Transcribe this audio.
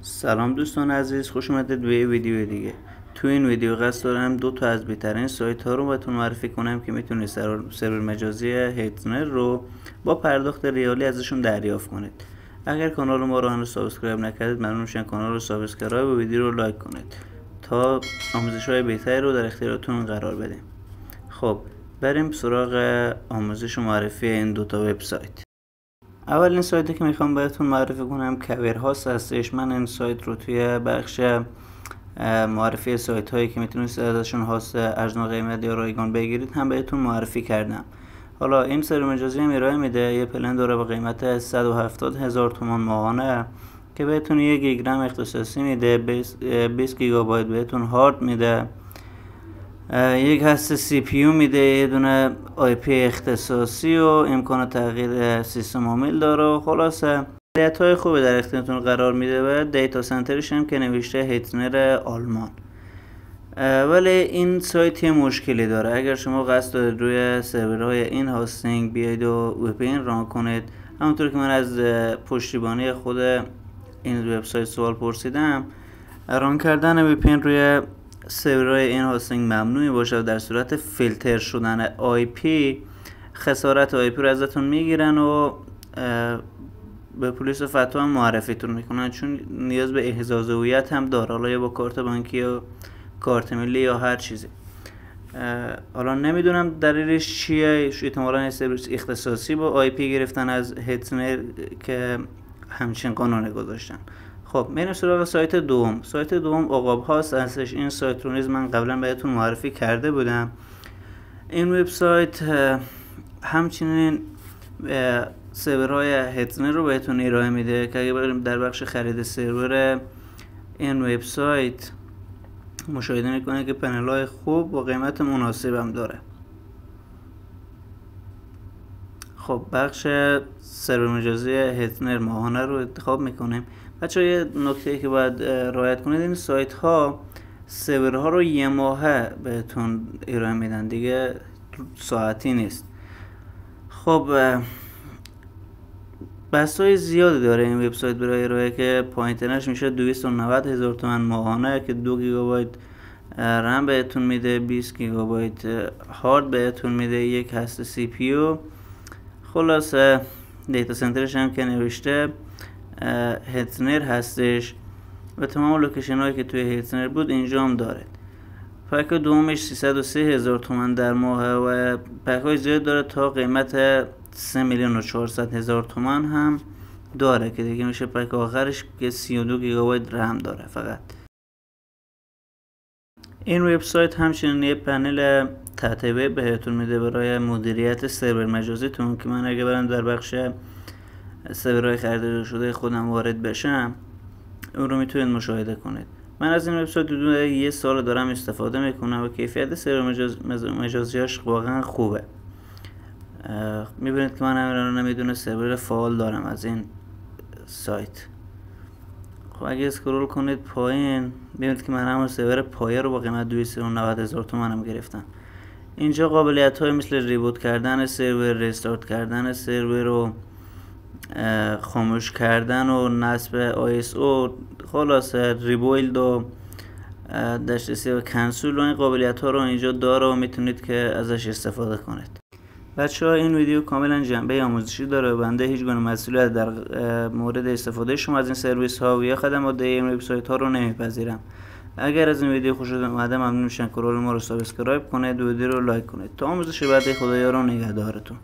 سلام دوستان عزیز، خوش اومدید به یه ویدیو دیگه. تو این ویدیو قصد دارم دو تا از بهترین سایت ها رو بهتون معرفی کنم که میتونید سرور مجازی هیتنر رو با پرداخت ریالی ازشون دریافت کنید. اگر کانال ما رو هنوز سابسکرایب نکردید ممنون میشم کانال رو سابسکرایب و ویدیو رو لایک کنید تا آموزش های بهتری رو در اختیارتون قرار بدیم. خب بریم سراغ آموزش و معرفی این دو تا وبسایت. اولین سایتی که میخوام بهتون معرفی کنم کاورهاست هستش. من این سایت رو توی بخش معرفی سایت هایی که میتونید ازشون هاست ارزان قیمت یا رایگان بگیرید هم بهتون معرفی کردم. حالا این سرور مجازی هم ارائه میده، یه پلن داره با قیمت 170,000 تومان ماهانه که بهتون 1 گیگرم اختصاصی میده، 20 گیگابایت بهتون هارد میده، یک هسته سی پی یو میده، یه دونه آی پی اختصاصی و امکان تغییر سیستم عامل داره. خلاصه های خوبی در اختیارتون قرار میده و دیتا سنترش هم که نوشته هیتنر آلمان. ولی این سایت یه مشکلی داره. اگر شما قصد دارید روی سرورهای این هاستینگ بیاید و VPN ران کنید، همونطور که من از پشتیبانی خود این وبسایت سوال پرسیدم، ران کردن VPN روی سرورهای این هاستینگ ممنوعی باشه. در صورت فیلتر شدن IP خسارت IP رو ازتون میگیرن و به پلیس و فتوا هم معرفیتون میکنن، چون نیاز به احضاظ هویت هم داره، حالا یا با کارت بانکی یا کارت ملی یا هر چیزی. حالا نمیدونم دلیلش چیه، احتمالاً سرویس اختصاصی با IP گرفتن از هیتنر که همچین قانون گذاشتن. خب میریم سراغ سایت دوم. سایت دوم عقاب هاست هستش. این سایت رو نیز من قبلا بهتون معرفی کرده بودم. این وبسایت همچنین سرورهای هیتنر رو بهتون ارائه میده که اگه بریم در بخش خرید سرور این وبسایت مشاهده میکنه که پنل های خوب با قیمت مناسب هم داره. خب بخش سرور مجازی هیتنر ماهانه رو انتخاب میکنیم. بچه‌ها یه نکته که باید رعایت کنید، این سایت ها سرورها رو یه ماهه بهتون ارائه میدن، دیگه ساعتی نیست. خب بسای زیادی داره این وبسایت برای ارائه که پایین ترینش میشه 290,000 تومان ماهانه که 2 گیگابایت رم بهتون میده، 20 گیگابایت هارد بهتون میده، یک هسته سی پی یو. خلاصه دیتا سنترش هم که نوشته هیتنر هستش و تمام لوکیشن هایی که توی هیتنر بود اینجا هم داره. پک دومش 303,000 تومان در ماه و پک های زیاد داره تا قیمت 3,400,000 تومان هم داره که دیگه میشه پک آخرش که 32 گیگابایت رم داره فقط. این وبسایت همچنین یه پنل تحت وب بهتون میده برای مدیریت سرور مجازیتون که من اگه برم در بخش سرورهای خریداری شده خودم وارد بشم اون رو میتونید مشاهده کنید. من از این وبسایت حدود 1 سال دارم استفاده میکنم و کیفیت سرور مجازیاش واقعا خوبه. میبینید که من همین نمیدونه سرور فعال دارم از این سایت. خب اگه اسکرول کنید پایین ببینید که من همون سرور پایه رو با قیمت 290,000 تومان هم گرفتم. اینجا قابلیت های مثل ریبوت کردن سرور، ریستارت کردن سرور و خاموش کردن و نصب ISO، خلاصه ریبویلد و داشتسی و کنسول و این قابلیت ها رو اینجا داره و میتونید که ازش استفاده کنید. بچه ها این ویدیو کاملا جنبه آموزشی داره و بنده هیچ گونه مسئولیت در مورد استفاده شما از این سرویس ها و یا خدمات این وبسایت ها رو نمیپذیرم. اگر از این ویدیو خوشتون اومده ممنون میشم کانال ما رو سابسکرایب کنید و ویدیو رو لایک کنید. تا آموزش بعدی خدایا رو نگهدارتون.